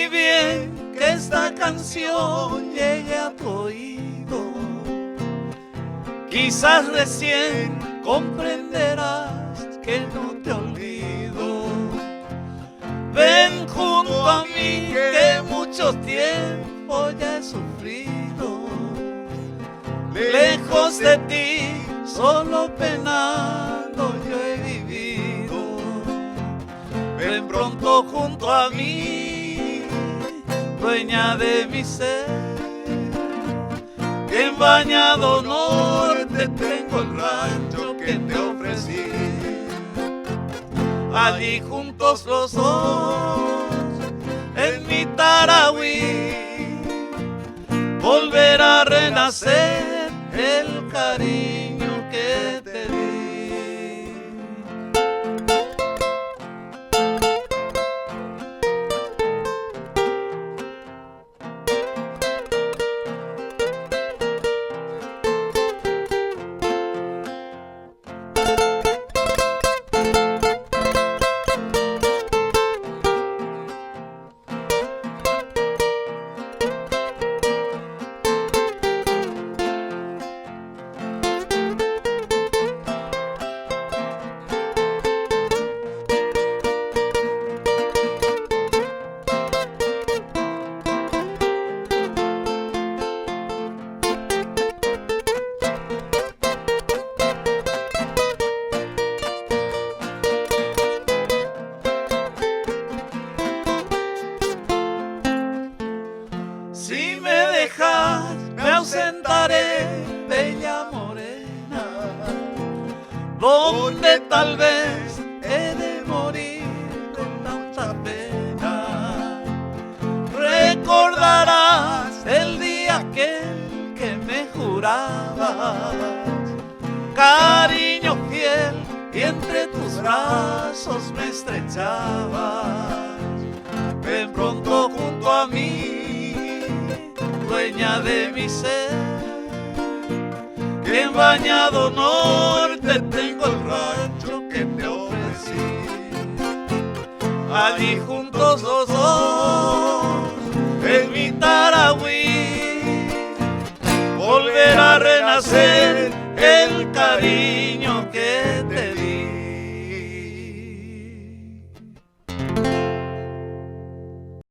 mi bien, que esta canción llegue a tu oído. Quizás recién comprenderás que no te olvido. Ven junto a mí, que mucho tiempo ya he sufrido. Lejos de ti, solo penando yo he vivido. Ven pronto junto a mí, dueña de mi ser, que en Bañado Norte tengo el rancho que te ofrecí. Allí juntos los dos, en mi Tarahui, volverá a renacer el cariño que te di. Si me dejas, me ausentaré, bella morena, donde tal vez he de morir con tanta pena. Recordarás el día aquel que me jurabas cariño fiel y entre tus brazos me estrechabas. Ven pronto junto a mí, dueña de mi ser, que en Bañado Norte tengo el rancho que te ofrecí. Allí juntos los dos, en mi Tarahui, volverá a renacer el cariño